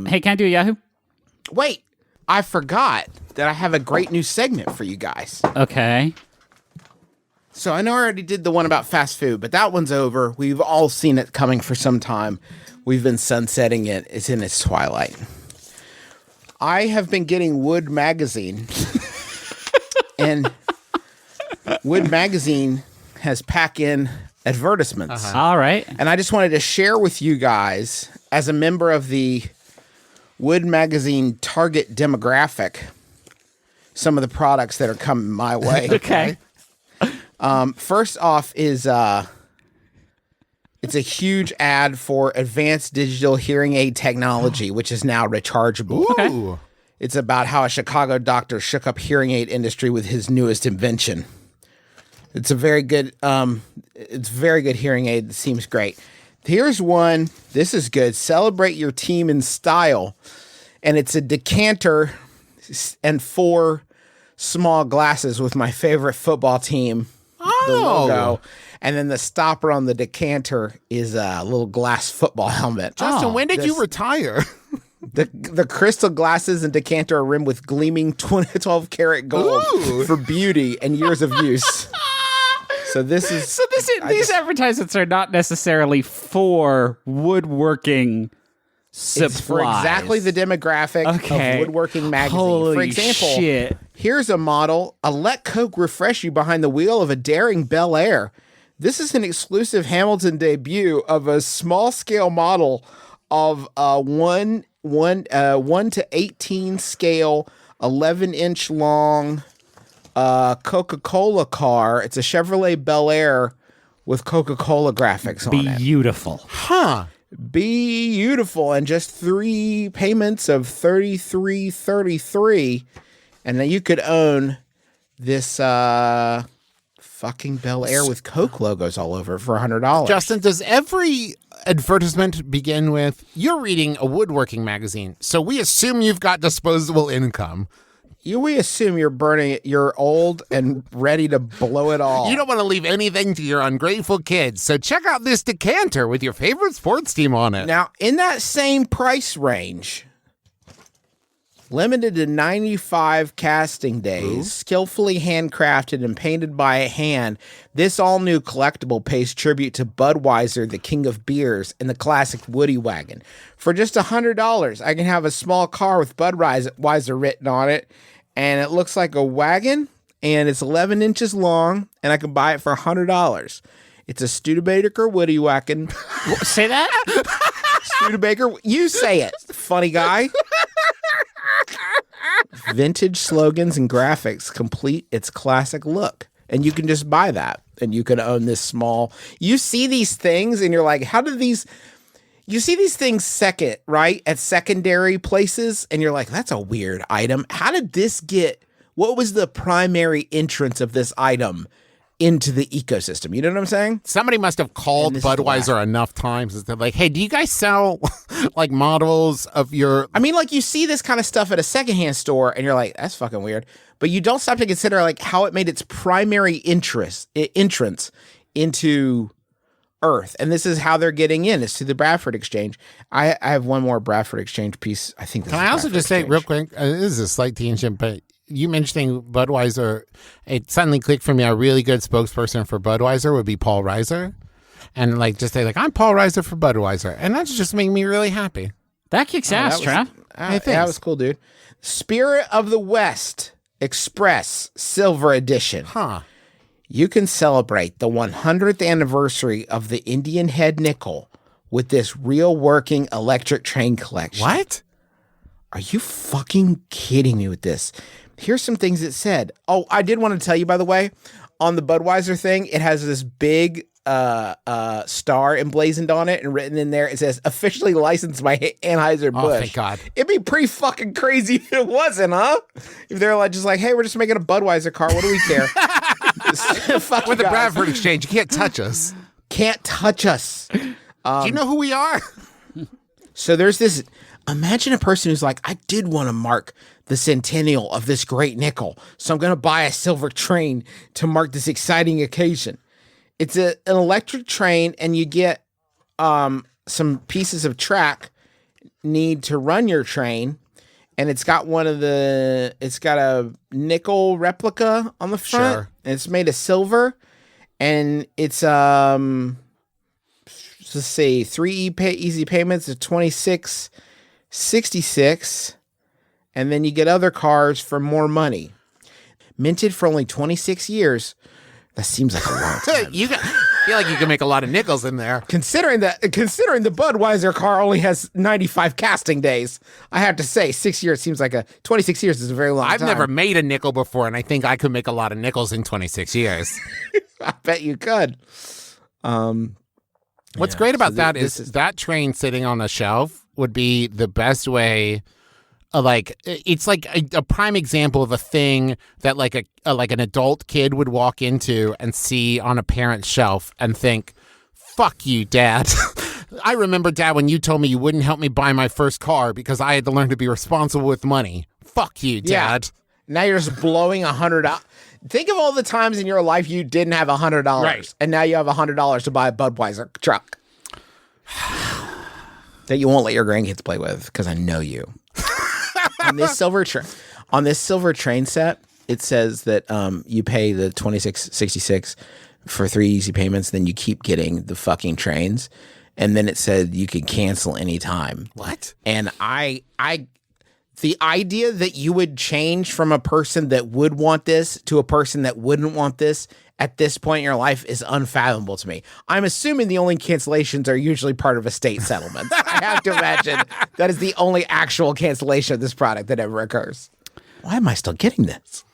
Hey, can I do a Yahoo? Wait, I forgot that I have a great new segment for you guys. Okay. So I know I already did the one about fast food, but that one's over. We've all seen it coming for some time. We've been sunsetting it. It's in its twilight. I have been getting Wood Magazine. And Wood Magazine has pack-in advertisements. All right. And I just wanted to share with you guys, as a member of the Wood Magazine target demographic, some of the products that are coming my way. Okay. First off is it's a huge ad for advanced digital hearing aid technology, which is now rechargeable. Okay. It's about how a Chicago doctor shook up hearing aid industry with his newest invention. It's a very good hearing aid. It seems great. Here's one. This is good. Celebrate your team in style. And it's a decanter and 4 small glasses with my favorite football team. The logo. And then the stopper on the decanter is a little glass football helmet. Justin, when did you retire? The crystal glasses and decanter are rimmed with gleaming 12 karat gold for beauty and years of use. These advertisements are not necessarily for woodworking supplies. It's for exactly the demographic of Woodworking Magazine. Holy for example, shit. Here's a model, a Let Coke refresh you behind the wheel of a daring Bel Air. This is an exclusive Hamilton debut of a small-scale model of a 1 to 18 scale, 11-inch long Coca-Cola car. It's a Chevrolet Bel Air with Coca-Cola graphics on it. Beautiful. Huh. Beautiful. And just 3 payments of $33.33, and then you could own this fucking Bel Air with Coke logos all over it for $100. Justin, does every advertisement begin with, you're reading a woodworking magazine, so we assume you've got disposable income? We assume you're burning it, you're old and ready to blow it all. You don't want to leave anything to your ungrateful kids, so check out this decanter with your favorite sports team on it. Now, in that same price range, limited to 95 casting days, skillfully handcrafted and painted by hand, this all-new collectible pays tribute to Budweiser, the king of beers, and the classic Woody Wagon. For just $100, I can have a small car with Budweiser written on it, and it looks like a wagon, and it's 11 inches long, and I can buy it for $100. It's a Studebaker Woody Wagon. Say that? Studebaker, you say it, funny guy. Vintage slogans and graphics complete its classic look. And you can just buy that. And you can own this small. You see these things and you're like, how did these... You see these things second, right? At secondary places. And you're like, that's a weird item. How did this get... What was the primary entrance of this item into the ecosystem? You know what I'm saying? Somebody must have called Budweiser enough times and said, like, hey, do you guys sell like models of your... I mean, like, you see this kind of stuff at a secondhand store and you're like, that's fucking weird. But you don't stop to consider like how it made its primary entrance into Earth. And this is how they're getting in. It's to the Bradford Exchange. I have one more Bradford Exchange piece. I think this Can I also just say real quick, this is a slight tangent, but you mentioning Budweiser, it suddenly clicked for me. A really good spokesperson for Budweiser would be Paul Reiser. And like just say like, I'm Paul Reiser for Budweiser. And that's just making me really happy. That kicks ass, Trav. That was cool, dude. Spirit of the West Express Silver Edition. Huh. You can celebrate the 100th anniversary of the Indian Head Nickel with this real working electric train collection. What? Are you fucking kidding me with this? Here's some things it said. Oh, I did want to tell you, by the way, on the Budweiser thing, it has this big star emblazoned on it and written in there. It says, officially licensed by Anheuser-Busch. Oh, thank God. It'd be pretty fucking crazy if it wasn't, huh? If they're like, just like, hey, we're just making a Budweiser car. What do we care? With the Bradford Exchange, you can't touch us. Can't touch us. Do you know who we are? So there's this, imagine a person who's like, I did want to mark the centennial of this great nickel, so I'm going to buy a silver train to mark this exciting occasion. It's an electric train, and you get some pieces of track need to run your train, and it's got a nickel replica on the front, Sure. and it's made of silver, and it's let's see, 3 easy payments of $26.66, and then you get other cars for more money. Minted for only 26 years. That seems like a long time. I feel like you can make a lot of nickels in there. Considering the Budweiser car only has 95 casting days, I have to say 6 years seems like 26 years is a very long time. I've never made a nickel before, and I think I could make a lot of nickels in 26 years. I bet you could. What's great about that is that train sitting on a shelf would be the best way. It's like a prime example of a thing that like an adult kid would walk into and see on a parent's shelf and think, "Fuck you, Dad." I remember, Dad, when you told me you wouldn't help me buy my first car because I had to learn to be responsible with money. Fuck you, Dad. Yeah. Now you're just blowing $100. Think of all the times in your life you didn't have $100, right, and now you have $100 to buy a Budweiser truck that you won't let your grandkids play with because I know you. On this silver train set, it says that you pay the $26.66 for 3 easy payments, then you keep getting the fucking trains, and then it said you could cancel anytime. What? And the idea that you would change from a person that would want this to a person that wouldn't want this at this point in your life is unfathomable to me. I'm assuming the only cancellations are usually part of estate settlements. I have to imagine that is the only actual cancellation of this product that ever occurs. Why am I still getting this?